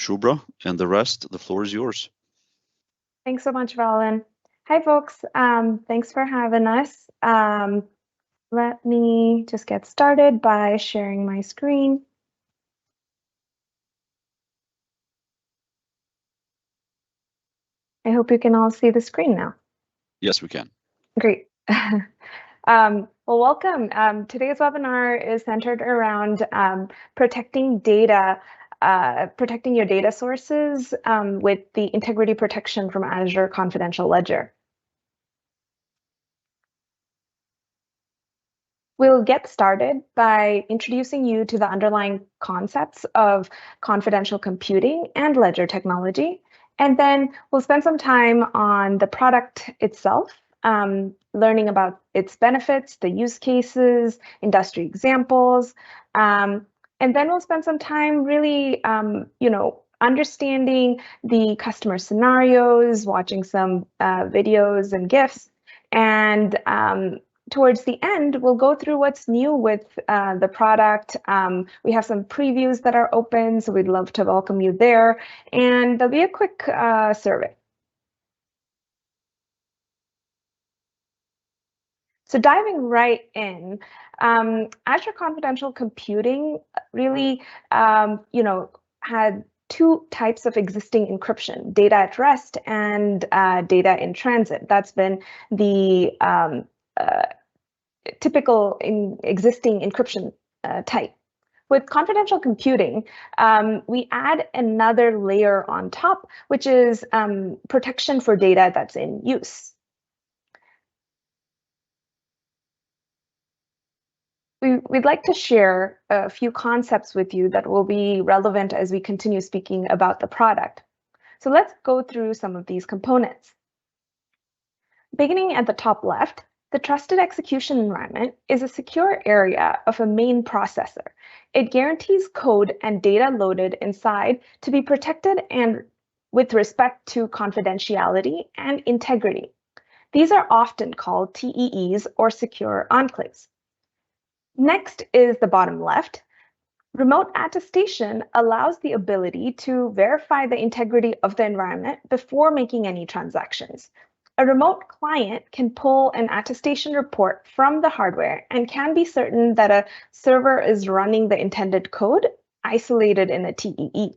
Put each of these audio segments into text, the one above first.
Shubhra, and the rest, the floor is yours. Thanks so much, Valen. Hi, folks. Thanks for having us. Let me just get started by sharing my screen. I hope you can all see the screen now. Yes, we can. Great. Well, welcome. Today's webinar is centered around protecting data, protecting your data sources with the integrity protection from Azure Confidential Ledger. We'll get started by introducing you to the underlying concepts of confidential computing and ledger technology. And then we'll spend some time on the product itself, learning about its benefits, the use cases, industry examples. And then we'll spend some time really, understanding the customer scenarios, watching some videos and GIFs, and towards the end, we'll go through what's new with the product. We have some previews that are open, so we'd love to welcome you there. And there'll be a quick survey. So diving right in, Azure Confidential Computing really, had two types of existing encryption: data at rest and data in transit. That's been the typical existing encryption type. With confidential computing, we add another layer on top, which is protection for data that's in use. We'd like to share a few concepts with you that will be relevant as we continue speaking about the product. So let's go through some of these components. Beginning at the top left, the trusted execution environment is a secure area of a main processor. It guarantees code and data loaded inside to be protected and with respect to confidentiality and integrity. These are often called TEEs or secure enclaves. Next is the bottom left. Remote attestation allows the ability to verify the integrity of the environment before making any transactions. A remote client can pull an attestation report from the hardware and can be certain that a server is running the intended code isolated in a TEE.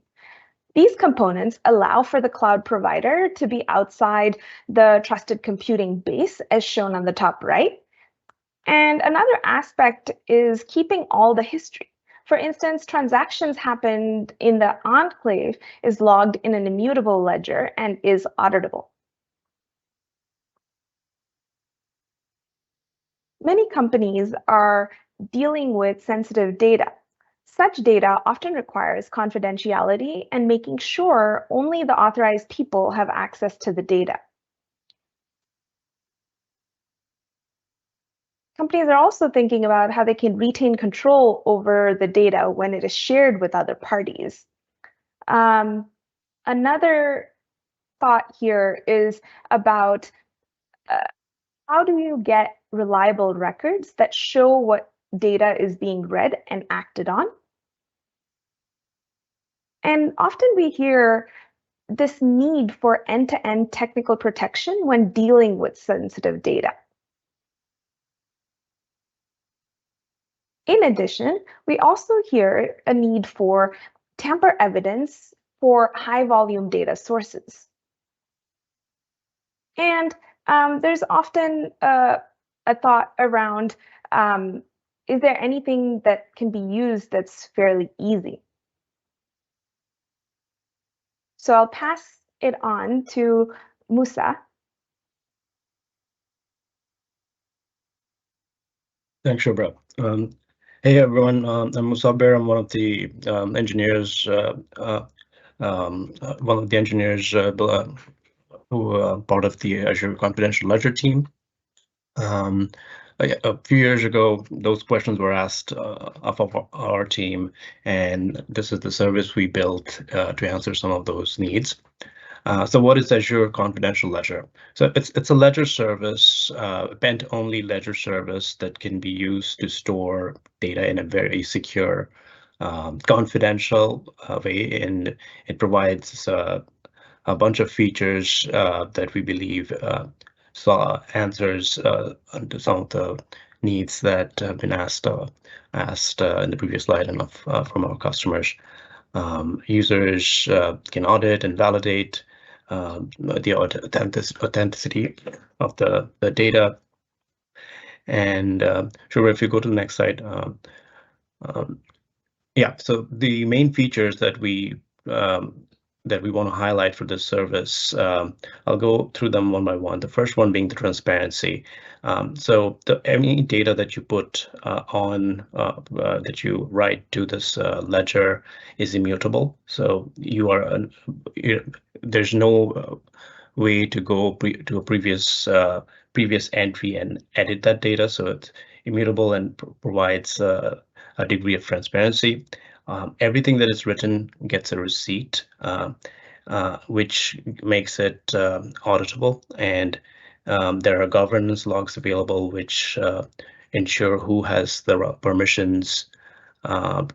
These components allow for the cloud provider to be outside the trusted computing base, as shown on the top right. And another aspect is keeping all the history. For instance, transactions happened in the enclave is logged in an immutable ledger and is auditable. Many companies are dealing with sensitive data. Such data often requires confidentiality and making sure only the authorized people have access to the data. Companies are also thinking about how they can retain control over the data when it is shared with other parties. Another thought here is about how do you get reliable records that show what data is being read and acted on? And often we hear this need for end-to-end technical protection when dealing with sensitive data. In addition, we also hear a need for tamper evidence for high-volume data sources. And there's often a thought around, is there anything that can be used that's fairly easy? So I'll pass it on to Musa. Thanks, Shubhra. Hey everyone, I'm Musa. I'm one of the engineers. Who are part of the Azure Confidential Ledger team. A few years ago, those questions were asked of our team, and this is the service we built to answer some of those needs. So what is Azure Confidential Ledger? So it's a ledger service, event-only ledger service that can be used to store data in a very secure confidential way, and it provides a bunch of features that we believe answers to some of the needs that have been asked in the previous slide enough from our customers. Users can audit and validate the authenticity of the data. And Shubhra, if you go to the next slide. Yeah, so the main features that we want to highlight for this service, I'll go through them one by one. The first one being the transparency. So any data that you put that you write to this ledger is immutable. So there's no way to go to a previous entry and edit that data. So it's immutable and provides a degree of transparency. Everything that is written gets a receipt, which makes it auditable, and there are governance logs available which ensure who has the permissions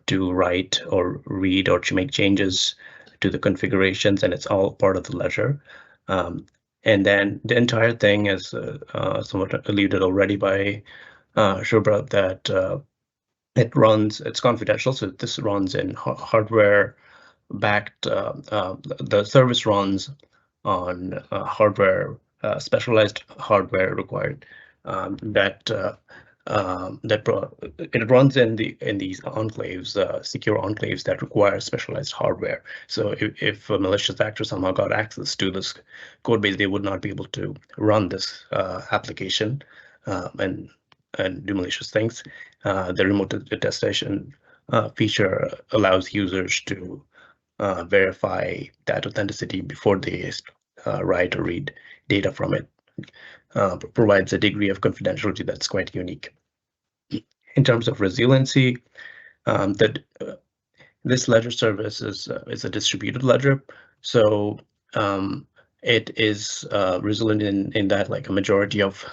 to write or read or to make changes to the configurations, and it's all part of the ledger. And then the entire thing is somewhat alluded already by Shubhra, that it's confidential, so this runs in hardware backed. The service runs on specialized hardware required it runs in these enclaves, secure enclaves that require specialized hardware. So if a malicious actor somehow got access to this code base, they would not be able to run this application and do malicious things. The remote attestation feature allows users to verify that authenticity before they write or read data from it. Provides a degree of confidentiality that's quite unique. In terms of resiliency, this ledger service is a distributed ledger, so it is resilient in that, like, a majority of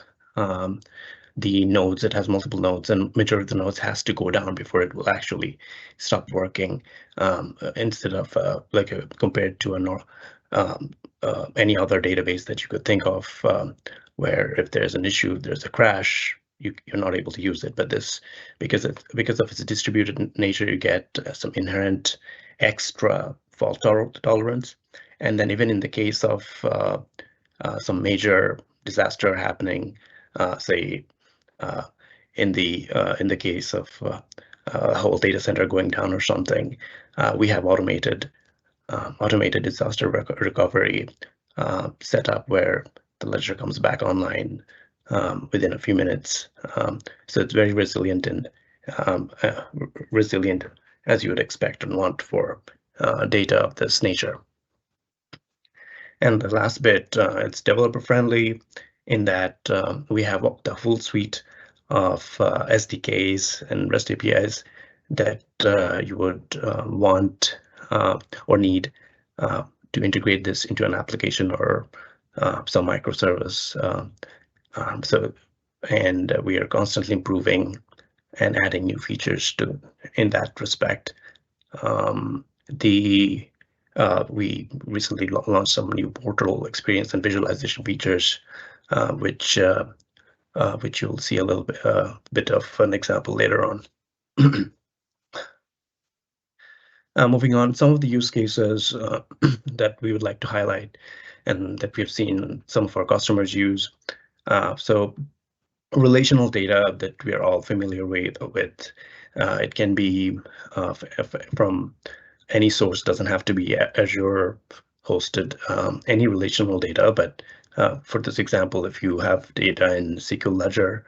the nodes, it has multiple nodes, and majority of the nodes has to go down before it will actually stop working, instead of compared to any other database that you could think of, where if there's an issue, there's a crash, you're not able to use it. But this, because of its distributed nature, you get some inherent extra fault tolerance. And then even in the case of some major disaster happening, say in the case of a whole data center going down or something, we have automated disaster recovery set up where the ledger comes back online within a few minutes. So it's very resilient and resilient as you would expect and want for data of this nature. And the last bit, it's developer friendly in that we have the full suite of SDKs and REST APIs that you would want or need to integrate this into an application or some microservice. And we are constantly improving and adding new features in that respect. We recently launched some new portal experience and visualization features, which you'll see a little bit of an example later on. Moving on, some of the use cases that we would like to highlight and that we've seen some of our customers use. So relational data that we are all familiar with. It can be from any source, doesn't have to be Azure hosted, any relational data. But for this example, if you have data in SQL Ledger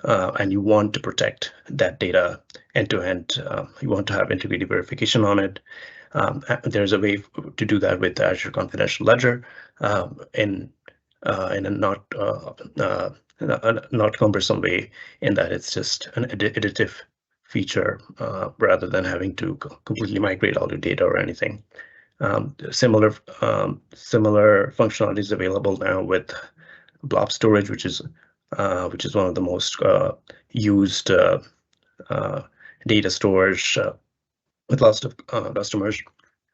and you want to protect that data end to end, you want to have integrity verification on it. There's a way to do that with Azure Confidential Ledger in a not cumbersome way, in that it's just an additive feature rather than having to completely migrate all your data or anything. Similar functionality is available now with blob storage, which is one of the most used data storage with lots of customers.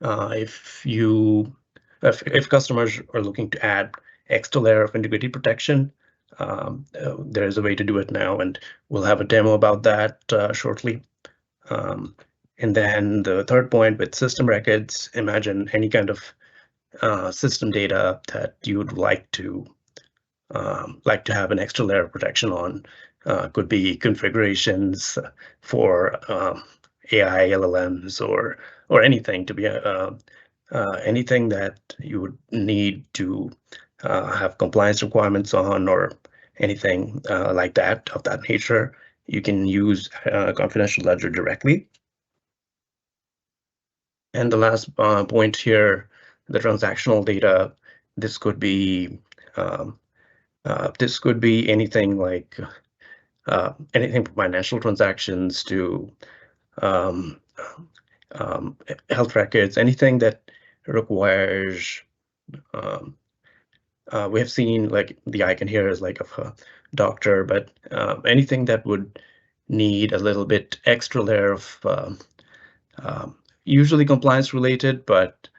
If customers are looking to add extra layer of integrity protection, there is a way to do it now, and we'll have a demo about that shortly. And then the third point with system records, imagine any kind of system data that you would like to have an extra layer of protection on. Could be configurations for AI, LLMs, or anything to be anything that you would need to have compliance requirements on, or anything like that of that nature. You can use confidential ledger directly. And the last point here, the transactional data. This could be anything like anything from financial transactions to health records, anything that requires. We have seen, like, the icon here is like of a doctor, but anything that would need a little bit extra layer of usually compliance related, but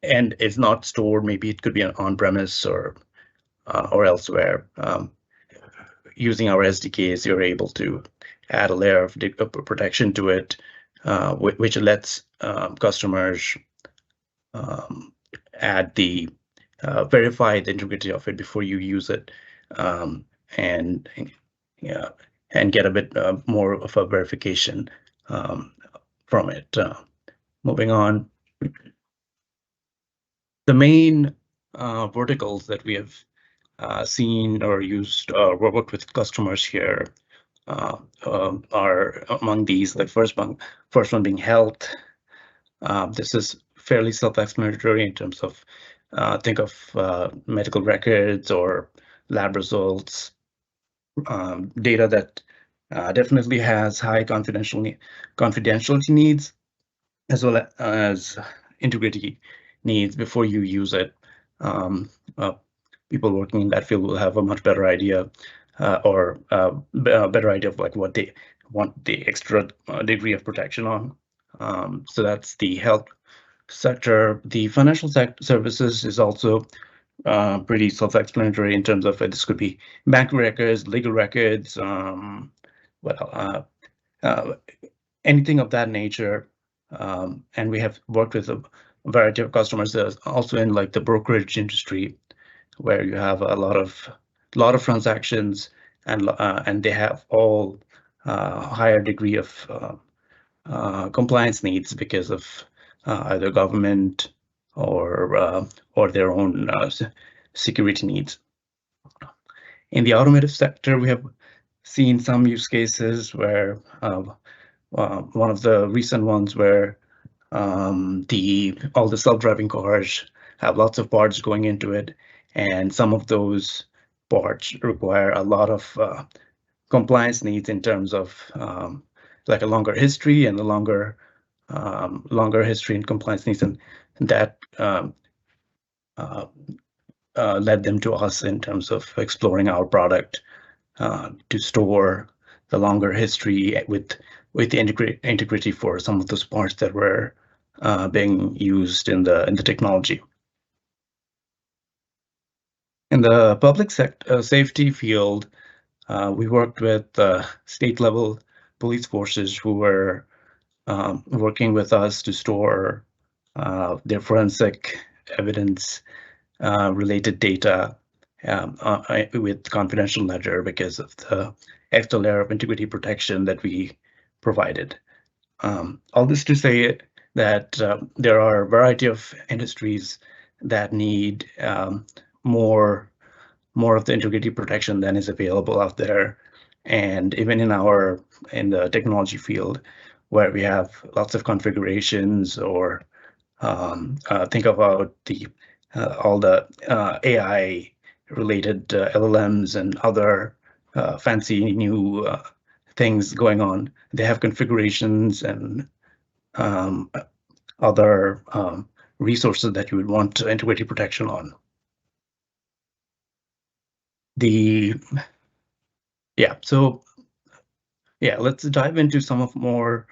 and is not stored. Maybe it could be on premise or elsewhere. Using our SDKs, you're able to add a layer of protection to it, which lets customers verify the integrity of it before you use it, and get a bit more of a verification from it. Moving on, the main verticals that we have seen or used or worked with customers here are among these. The first one being health. This is fairly self-explanatory in terms of think of medical records or lab results, data that definitely has high confidentiality needs, as well as integrity needs before you use it. People working in that field will have a much better idea, or a better idea of like what they want the extra degree of protection on. So that's the health sector. The financial services is also pretty self-explanatory in terms of this could be bank records, legal records, anything of that nature. And we have worked with a variety of customers also in like the brokerage industry, where you have a lot of transactions, and they have all higher degree of compliance needs because of either government or their own security needs. In the automotive sector, we have seen some use cases where one of the recent ones where all the self-driving cars have lots of parts going into it, and some of those parts require a lot of compliance needs in terms of like a longer history and a longer history and compliance needs, and that led them to us in terms of exploring our product to store the longer history with the integrity for some of those parts that were being used in the technology. In the public safety field, we worked with state-level police forces who were working with us to store their forensic evidence related data with confidential ledger because of the extra layer of integrity protection that we provided. All this to say that there are a variety of industries that need more of the integrity protection than is available out there, and even in the technology field, where we have lots of configurations, or think about all the AI related LLMs and other fancy new things going on. They have configurations and other resources that you would want integrity protection on. The Yeah, so yeah, let's dive into some of more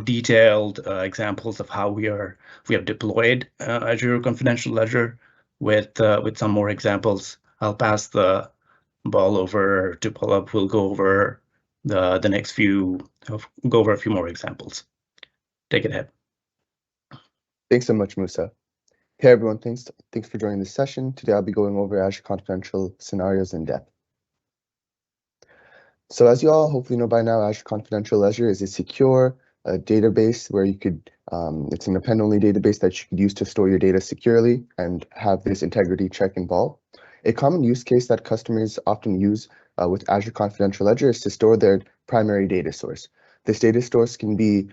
detailed examples of how we have deployed Azure Confidential Ledger with some more examples. I'll pass the ball over to Pallab. We'll go over the next few, go over a few more examples. Take it ahead. Thanks so much, Musa. Hey everyone, thanks for joining this session. Today I'll be going over Azure Confidential scenarios in depth. So as you all hopefully know by now, Azure Confidential Ledger is a secure database where you could, it's an append-only database that you could use to store your data securely and have this integrity check involved. A common use case that customers often use with Azure Confidential Ledger is to store their primary data source. This data source can be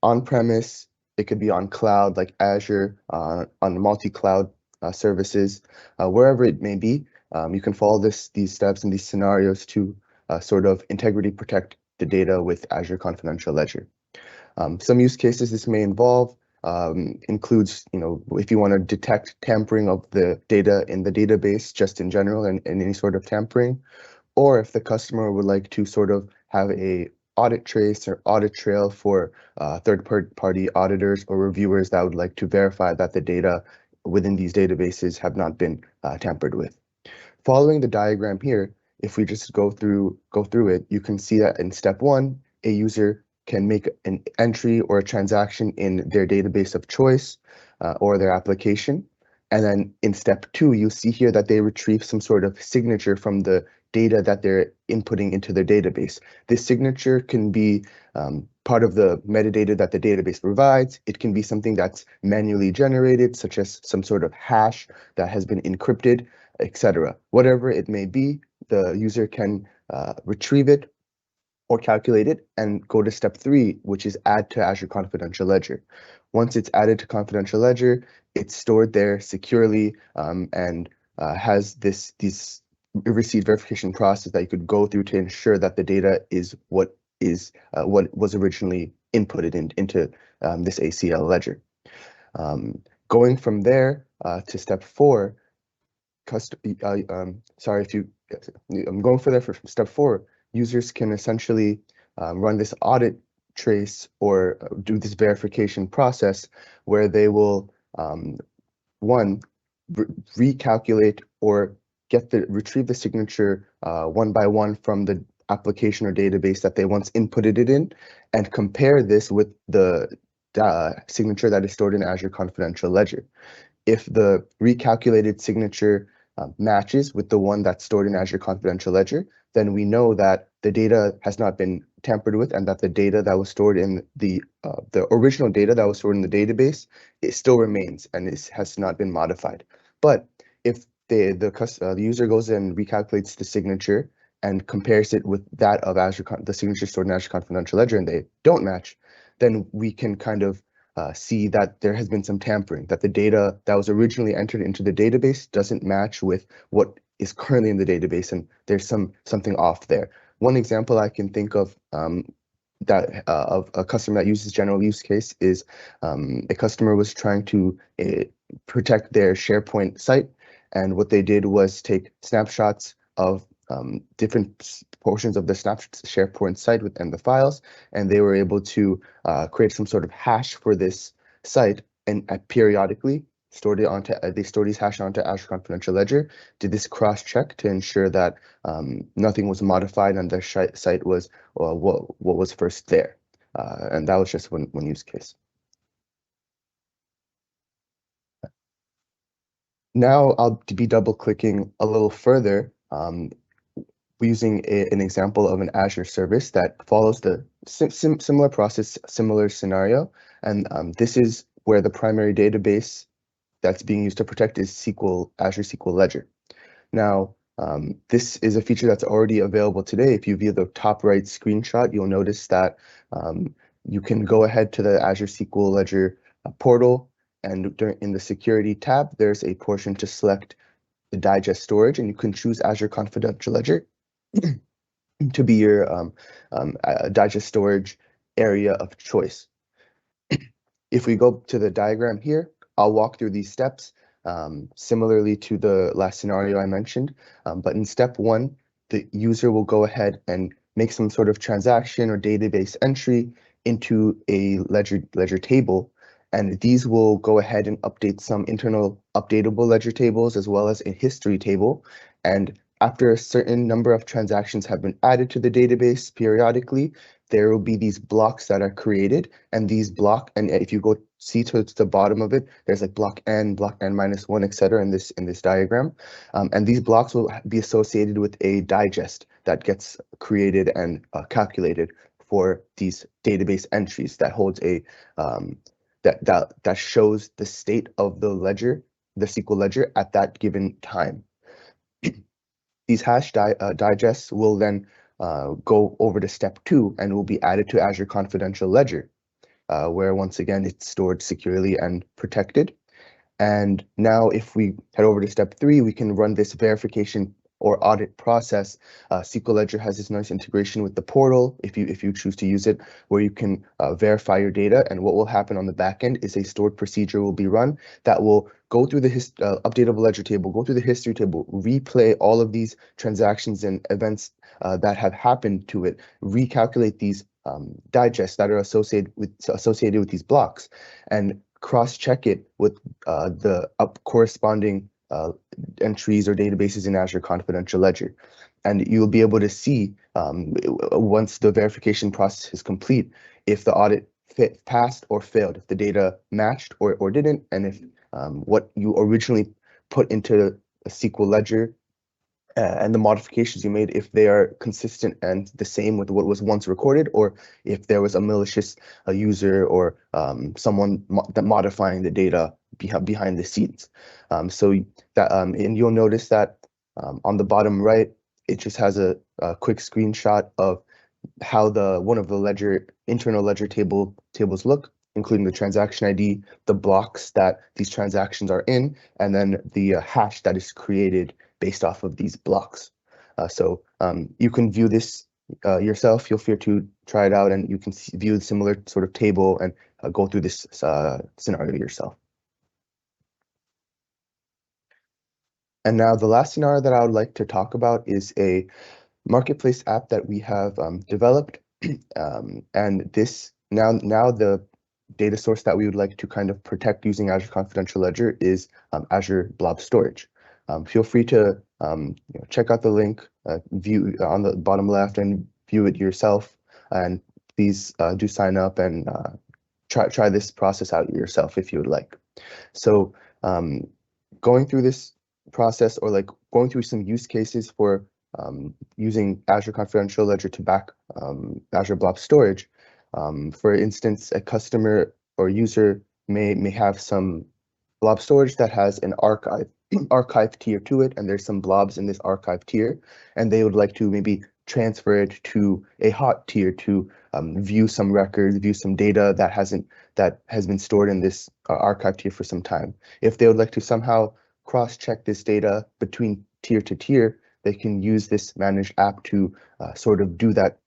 on-premise, it could be on cloud like Azure, on multi-cloud services, wherever it may be. You can follow these steps and these scenarios to sort of integrity protect the data with Azure Confidential Ledger. Some use cases this may involve includes, if you want to detect tampering of the data in the database just in general and any sort of tampering, or if the customer would like to sort of have a audit trace or audit trail for third-party auditors or reviewers that would like to verify that the data within these databases have not been tampered with. Following the diagram here, if we just go through it, you can see that in step 1, a user can make an entry or a transaction in their database of choice or their application. And then in step 2, you see here that they retrieve some sort of signature from the data that they're inputting into their database. This signature can be part of the metadata that the database provides. It can be something that's manually generated, such as some sort of hash that has been encrypted, etc. Whatever it may be, the user can retrieve it or calculate it and go to step 3, which is add to Azure Confidential Ledger. Once it's added to Confidential Ledger, it's stored there securely and has this receipt verification process that you could go through to ensure that the data is what was originally inputted into this ACL ledger. Going from there to step 4, I'm going further for step 4. Users can essentially run this audit trace or do this verification process where they will recalculate or retrieve the signature one by one from the application or database that they once inputted it in and compare this with the signature that is stored in Azure Confidential Ledger. If the recalculated signature matches with the one that's stored in Azure Confidential Ledger, then we know that the data has not been tampered with and that the data that was stored in the original data that was stored in the database, it still remains and it has not been modified. But if the user goes and recalculates the signature and compares it with that of the signature stored in Azure Confidential Ledger and they don't match, then we can kind of see that there has been some tampering, that the data that was originally entered into the database doesn't match with what is currently in the database, and there's something off there. One example I can think of of a customer that uses general use case is a customer was trying to protect their SharePoint site, and what they did was take snapshots of different portions of the SharePoint site and the files, and they were able to create some sort of hash for this site and periodically they stored these hash onto Azure Confidential Ledger, did this cross check to ensure that nothing was modified and the site was what was first there. And that was just one use case. Now I'll be double clicking a little further using an example of an Azure service that follows the similar process, similar scenario. And this is where the primary database that's being used to protect is Azure SQL Ledger. Now, this is a feature that's already available today. If you view the top right screenshot, you'll notice that you can go ahead to the Azure SQL Ledger portal, and in the security tab, there's a portion to select the digest storage, and you can choose Azure Confidential Ledger to be your digest storage area of choice. If we go to the diagram here, I'll walk through these steps similarly to the last scenario I mentioned. But in step 1, the user will go ahead and make some sort of transaction or database entry into a ledger table. And these will go ahead and update some internal updatable ledger tables as well as a history table. And after a certain number of transactions have been added to the database periodically, there will be these blocks that are created, and these and if you go see towards the bottom of it, there's like block n minus 1, etc. in this diagram. And these blocks will be associated with a digest that gets created and calculated for these database entries that holds a that shows the state of the ledger, the SQL ledger at that given time. These hash digests will then go over to step 2 and will be added to Azure Confidential Ledger, where once again it's stored securely and protected. And now if we head over to step 3, we can run this verification or audit process. SQL Ledger has this nice integration with the portal if you choose to use it, where you can verify your data. And what will happen on the back end is a stored procedure will be run that will go through the updatable ledger table, go through the history table, replay all of these transactions and events that have happened to it, recalculate these digests that are associated with these blocks, and cross-check it with the corresponding entries or databases in Azure Confidential Ledger. And you'll be able to see once the verification process is complete, if the audit passed or failed, if the data matched or didn't, and if what you originally put into a SQL Ledger and the modifications you made, if they are consistent and the same with what was once recorded, or if there was a malicious user or someone modifying the data behind the scenes. So that and you'll notice that on the bottom right, it just has a quick screenshot of how one of the internal ledger tables look, including the transaction ID, the blocks that these transactions are in, and then the hash that is created based off of these blocks. So you can view this yourself. Feel free to try it out, and you can view a similar sort of table and go through this scenario yourself. And now the last scenario that I would like to talk about is a marketplace app that we have developed. And this now the data source that we would like to kind of protect using Azure Confidential Ledger is Azure Blob Storage. Feel free to check out the link, view on the bottom left, and view it yourself. And please do sign up and try this process out yourself if you would like. So going through this process, or like going through some use cases for using Azure Confidential Ledger to back Azure Blob Storage. For instance, a customer or user may have some blob storage that has an archive tier to it, and there's some blobs in this archive tier, and they would like to maybe transfer it to a hot tier to view some records, view some data that has been stored in this archive tier for some time. If they would like to somehow cross-check this data between tier to tier, they can use this managed app to sort of do that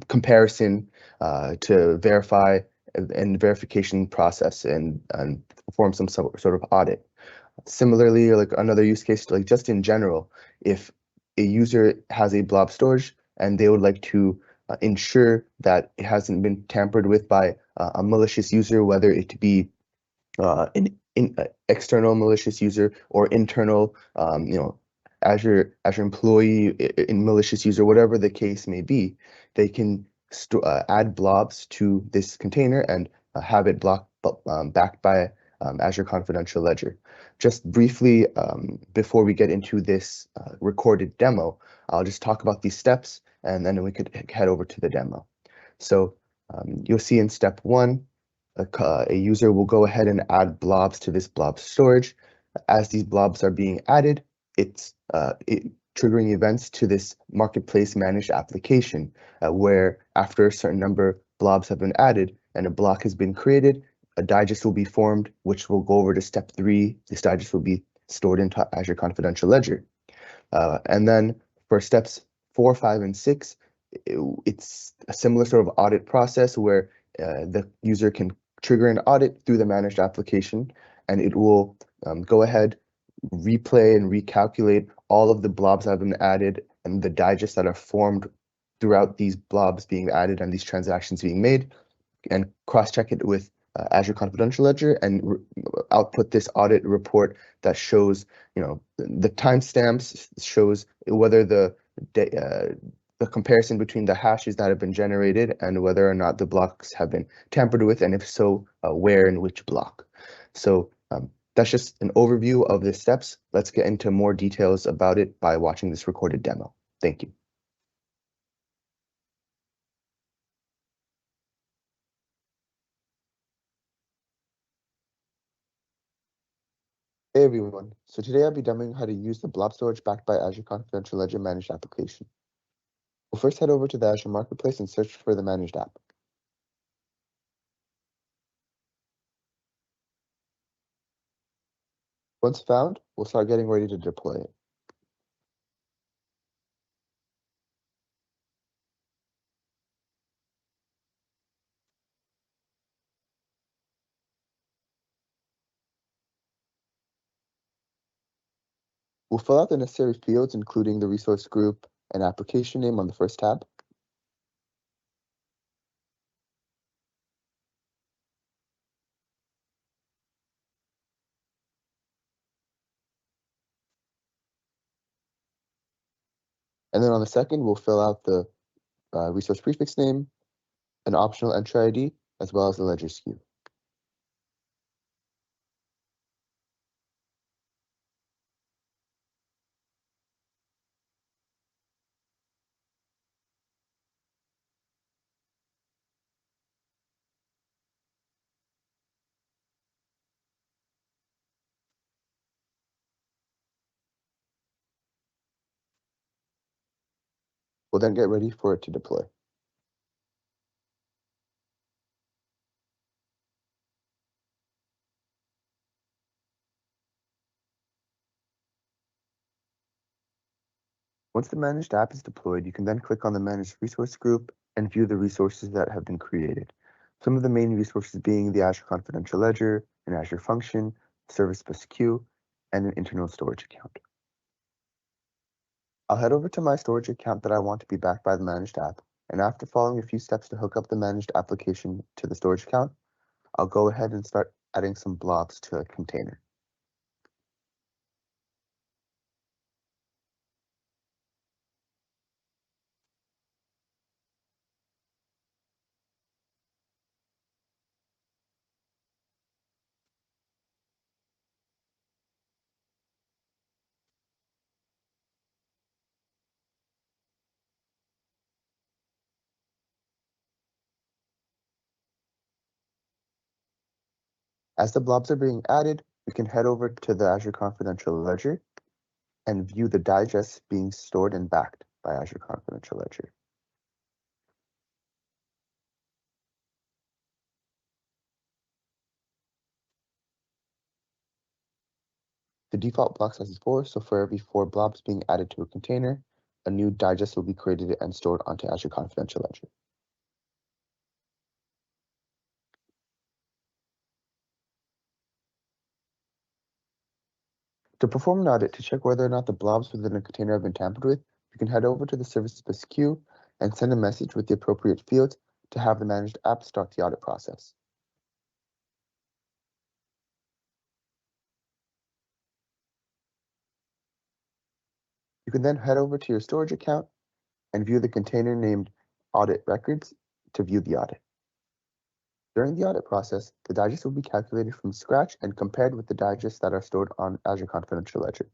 comparison to verify and verification process and perform some sort of audit. Similarly, like another use case, like just in general, if a user has a blob storage and they would like to ensure that it hasn't been tampered with by a malicious user, whether it be an external malicious user or internal, Azure employee, malicious user, whatever the case may be, they can add blobs to this container and have it backed by Azure Confidential Ledger. Just briefly, before we get into this recorded demo, I'll just talk about these steps, and then we could head over to the demo. So you'll see in step 1, a user will go ahead and add blobs to this blob storage. As these blobs are being added, it's triggering events to this marketplace managed application, where after a certain number of blobs have been added and a block has been created, a digest will be formed, which will go over to step 3. This digest will be stored into Azure Confidential Ledger. And then for steps 4, 5, and 6, it's a similar sort of audit process where the user can trigger an audit through the managed application, and it will go ahead, replay and recalculate all of the blobs that have been added and the digests that are formed throughout these blobs being added and these transactions being made, and cross-check it with Azure Confidential Ledger and output this audit report that shows, the timestamps, shows whether the comparison between the hashes that have been generated and whether or not the blocks have been tampered with, and if so, where and which block. So that's just an overview of the steps. Let's get into more details about it by watching this recorded demo. Thank you. Hey everyone, so today I'll be demoing how to use the blob storage backed by Azure Confidential Ledger managed application. We'll first head over to the Azure Marketplace and search for the managed app. Once found, we'll start getting ready to deploy it. We'll fill out the necessary fields, including the resource group and application name on the first tab. And then on the second, we'll fill out the resource prefix name, an optional entry ID, as well as the ledger SKU. We'll then get ready for it to deploy. Once the managed app is deployed, you can then click on the managed resource group and view the resources that have been created. Some of the main resources being the Azure Confidential Ledger, an Azure function, service bus queue, and an internal storage account. I'll head over to my storage account that I want to be backed by the managed app, and after following a few steps to hook up the managed application to the storage account, I'll go ahead and start adding some blobs to a container. As the blobs are being added, we can head over to the Azure Confidential Ledger and view the digests being stored and backed by Azure Confidential Ledger. The default block size is 4, so for every 4 blobs being added to a container, a new digest will be created and stored onto Azure Confidential Ledger. To perform an audit to check whether or not the blobs within a container have been tampered with, you can head over to the service bus queue and send a message with the appropriate fields to have the managed app start the audit process. You can then head over to your storage account and view the container named Audit Records to view the audit. During the audit process, the digest will be calculated from scratch and compared with the digests that are stored on Azure Confidential Ledger.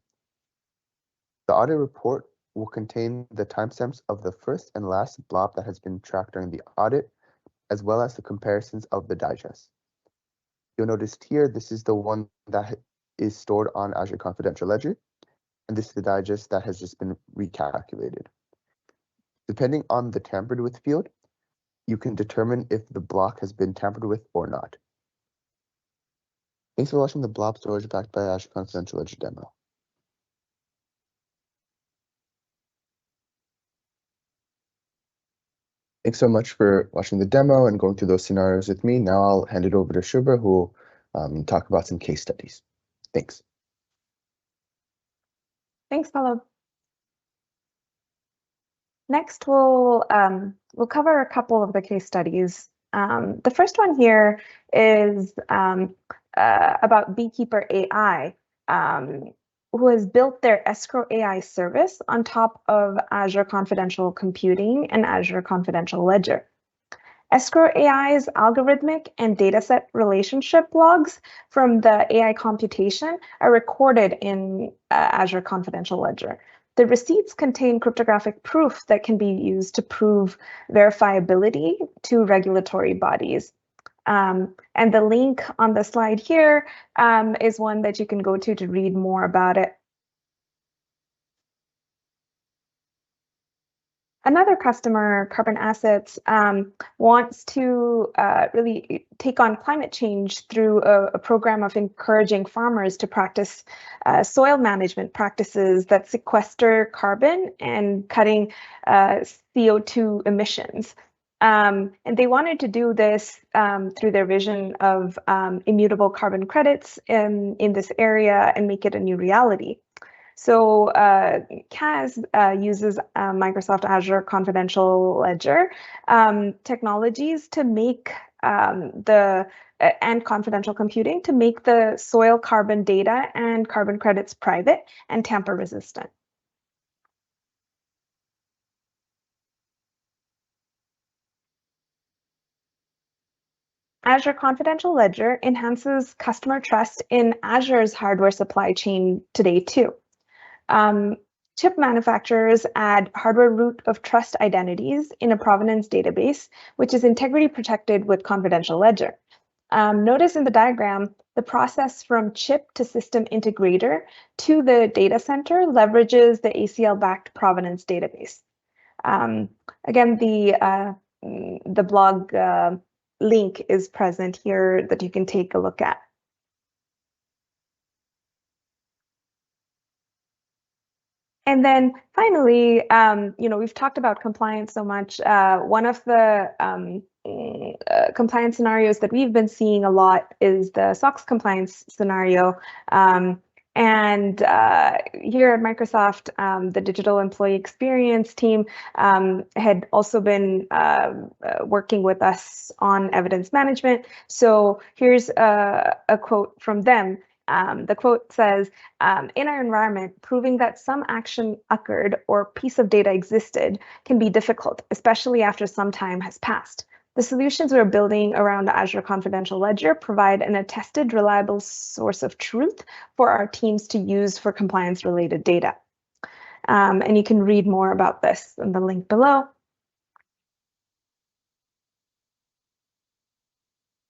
The audit report will contain the timestamps of the first and last blob that has been tracked during the audit, as well as the comparisons of the digest. You'll notice here, this is the one that is stored on Azure Confidential Ledger, and this is the digest that has just been recalculated. Depending on the tampered with field, you can determine if the block has been tampered with or not. Thanks for watching the blob storage backed by Azure Confidential Ledger demo. Thanks so much for watching the demo and going through those scenarios with me. Now I'll hand it over to Shubhra, who will talk about some case studies. Thanks. Thanks, Paulo. Next, we'll cover a couple of the case studies. The first one here is about Beekeeper AI, who has built their escrow AI service on top of Azure Confidential Computing and Azure Confidential Ledger. Escrow AI's algorithmic and dataset relationship logs from the AI computation are recorded in Azure Confidential Ledger. The receipts contain cryptographic proof that can be used to prove verifiability to regulatory bodies. And the link on the slide here is one that you can go to read more about it. Another customer, Carbon Assets, wants to really take on climate change through a program of encouraging farmers to practice soil management practices that sequester carbon and cutting CO2 emissions. And they wanted to do this through their vision of immutable carbon credits in this area and make it a new reality. So CAS uses Microsoft Azure Confidential Ledger technologies to make and confidential computing to make the soil carbon data and carbon credits private and tamper resistant. Azure Confidential Ledger enhances customer trust in Azure's hardware supply chain today too. Chip manufacturers add hardware root of trust identities in a provenance database, which is integrity protected with Confidential Ledger. Notice in the diagram, the process from chip to system integrator to the data center leverages the ACL-backed provenance database. Again, the blog link is present here that you can take a look at. And then finally, we've talked about compliance so much. One of the compliance scenarios that we've been seeing a lot is the SOX compliance scenario. And here at Microsoft, the digital employee experience team had also been working with us on evidence management. So here's a quote from them. The quote says, in our environment, proving that some action occurred or piece of data existed can be difficult, especially after some time has passed. The solutions we're building around Azure Confidential Ledger provide an attested, reliable source of truth for our teams to use for compliance-related data. And you can read more about this in the link below.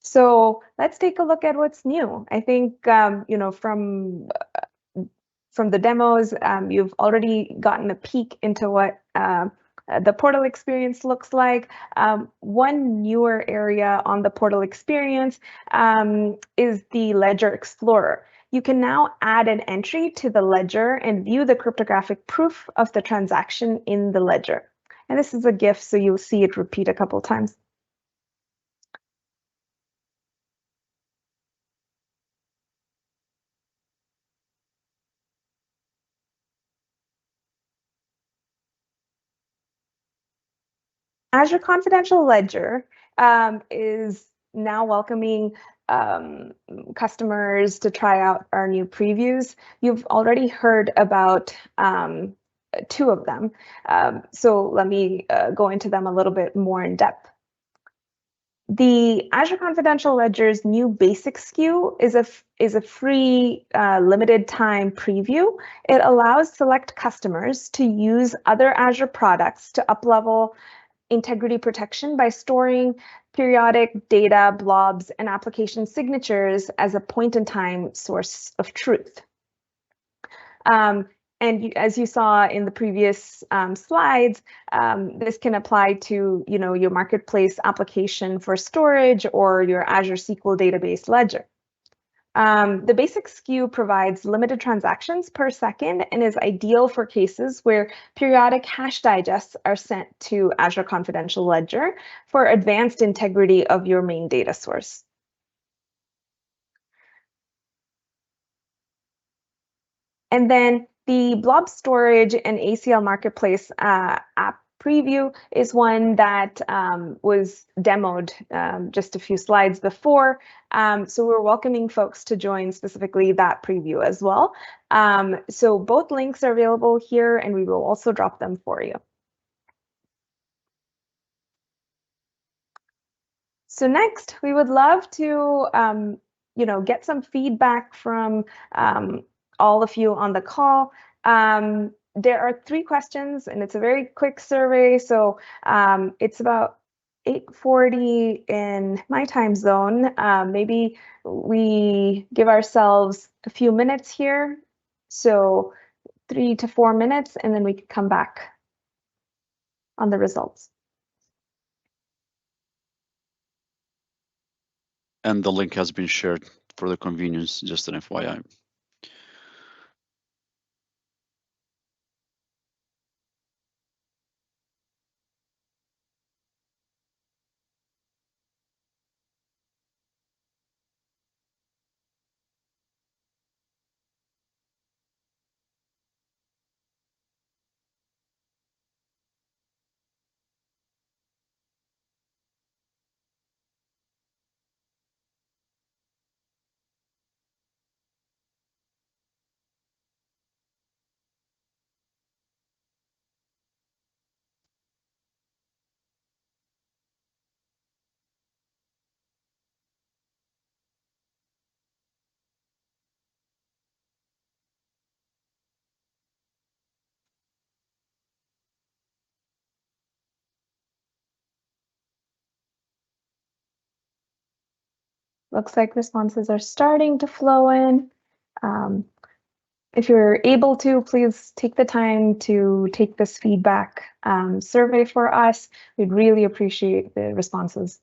So let's take a look at what's new. I think, from the demos, you've already gotten a peek into what the portal experience looks like. One newer area on the portal experience is the Ledger Explorer. You can now add an entry to the ledger and view the cryptographic proof of the transaction in the ledger. And this is a GIF, so you'll see it repeat a couple times. Azure Confidential Ledger is now welcoming customers to try out our new previews. You've already heard about two of them. So let me go into them a little bit more in depth. The Azure Confidential Ledger's new basic SKU is a free limited time preview. It allows select customers to use other Azure products to uplevel integrity protection by storing periodic data, blobs, and application signatures as a point-in-time source of truth. And as you saw in the previous slides, this can apply to your marketplace application for storage or your Azure SQL database ledger. The basic SKU provides limited transactions per second and is ideal for cases where periodic hash digests are sent to Azure Confidential Ledger for advanced integrity of your main data source. And then The blob storage and ACL marketplace app preview is one that was demoed just a few slides before. So we're welcoming folks to join specifically that preview as well. So both links are available here, and we will also drop them for you. So next, we would love to get some feedback from all of you on the call. There are 3 questions, and it's a very quick survey. So it's about 8:40 in my time zone. Maybe we give ourselves a few minutes here. So 3 to 4 minutes, and then we can come back on the results. And the link has been shared for the convenience, just an FYI. Looks like responses are starting to flow in. If you're able to, please take the time to take this feedback survey for us. We'd really appreciate the responses.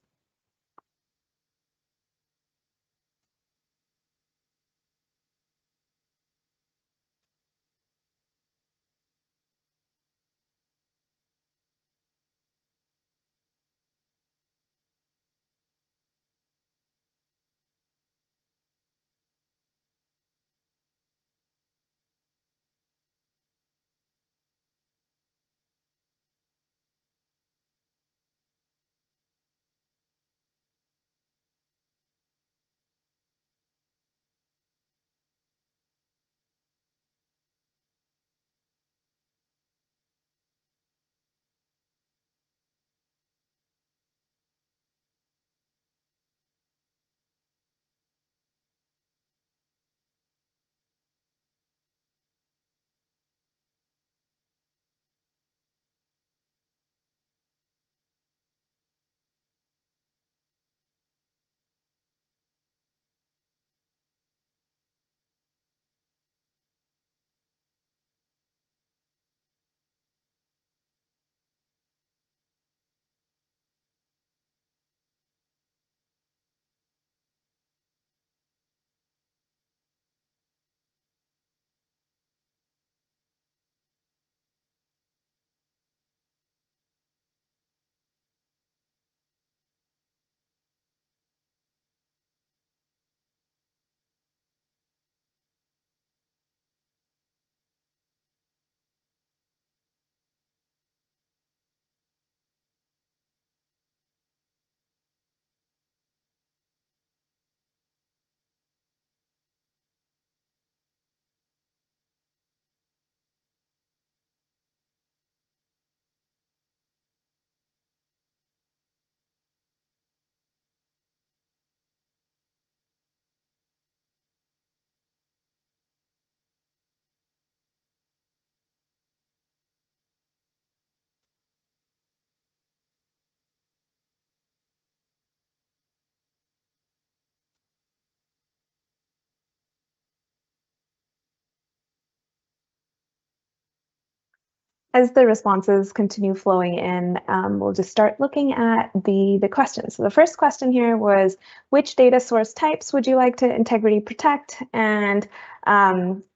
As the responses continue flowing in, we'll just start looking at the questions. So the first question here was, which data source types would you like to integrity protect? And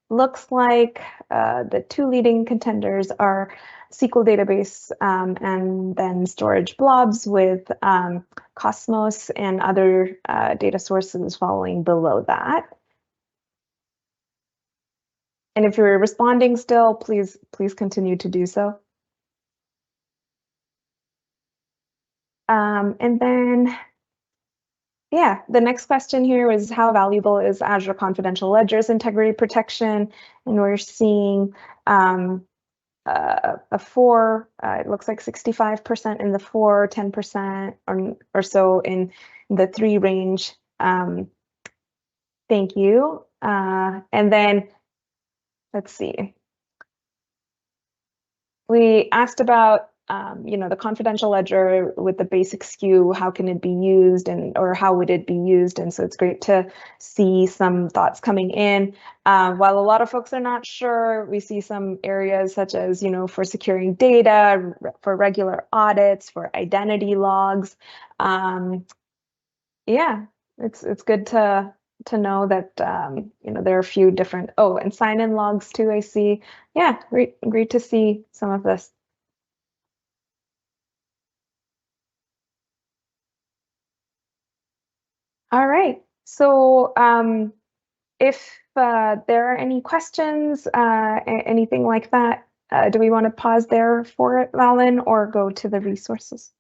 looks like the 2 leading contenders are SQL database and then storage blobs, with Cosmos and other data sources following below that. And if you're responding still, please continue to do so. And then, yeah, the next question here is how valuable is Azure Confidential Ledger's integrity protection? And we're seeing a 4, it looks like 65% in the 4, 10% or so in the 3 range. Thank you. And then let's see. We asked about the confidential ledger with the basic SKU, how can it be used or how would it be used? And so it's great to see some thoughts coming in. While a lot of folks are not sure, we see some areas such as, for securing data, for regular audits, for identity logs. Yeah, it's good to know that, there are a few different, and sign-in logs too, I see. Yeah, great to see some of this. All right, so if there are any questions, anything like that, do we want to pause there for it, Valen, or go to the resources?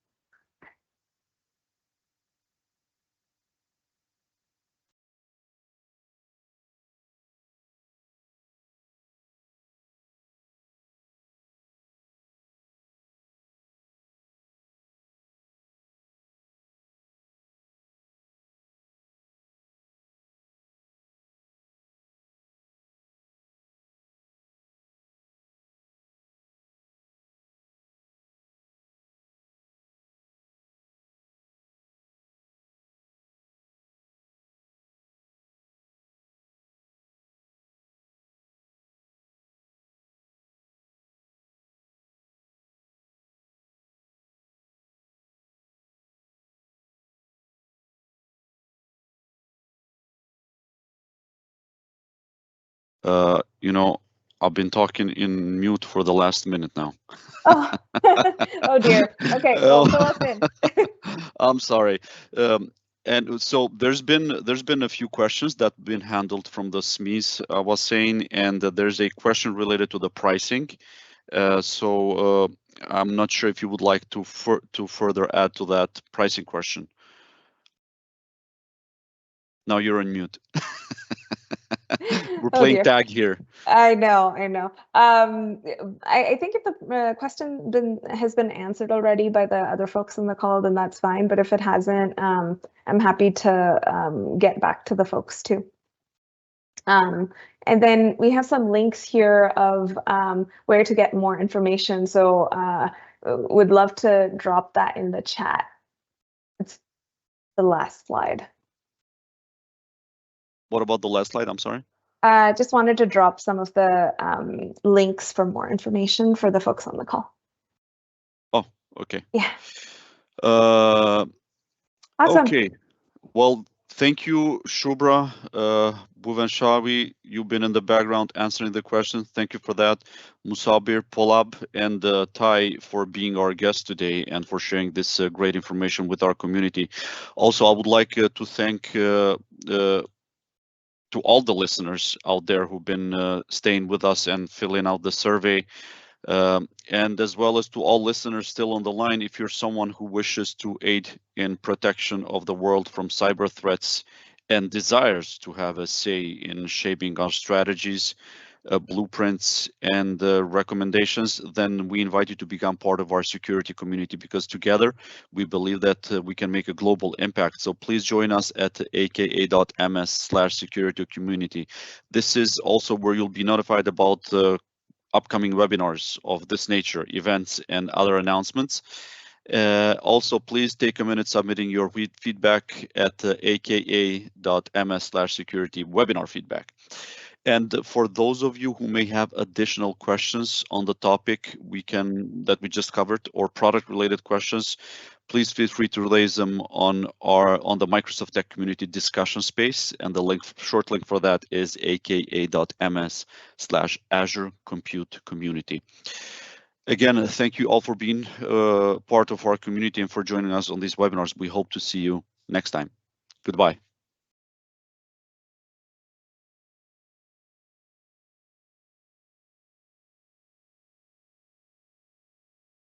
I've been talking in mute for the last minute now. Oh, oh dear. Okay, well, fill us in. I'm sorry. And so there's been a few questions that have been handled from the SMEs, I was saying, and there's a question related to the pricing. So I'm not sure if you would like to further add to that pricing question. Now you're on mute. We're playing tag here. I know. I think if the question has been answered already by the other folks in the call, then that's fine. But if it hasn't, I'm happy to get back to the folks too. And then we have some links here of where to get more information. So would love to drop that in the chat. It's the last slide. What about the last slide? I'm sorry. Just wanted to drop some of the links for more information for the folks on the call. Oh, okay. Yeah. Awesome. Okay. Well, thank you, Shubhra, Bhuvaneshwari. You've been in the background answering the questions. Thank you for that. Musabir, Polab, and Tai for being our guest today and for sharing this great information with our community. Also, I would like to thank to all the listeners out there who've been staying with us and filling out the survey. And as well as to all listeners still on the line, if you're someone who wishes to aid in protection of the world from cyber threats and desires to have a say in shaping our strategies, blueprints, and recommendations, then we invite you to become part of our security community, because together we believe that we can make a global impact. So please join us at aka.ms/security community. This is also where you'll be notified about upcoming webinars of this nature, events, and other announcements. Also, please take a minute submitting your feedback at aka.ms/security webinar feedback. And for those of you who may have additional questions on the topic that we just covered, or product-related questions, please feel free to raise them on the Microsoft Tech Community discussion space, and the short link for that is aka.ms/Azure Compute Community. Again, thank you all for being part of our community and for joining us on these webinars. We hope to see you next time. Goodbye.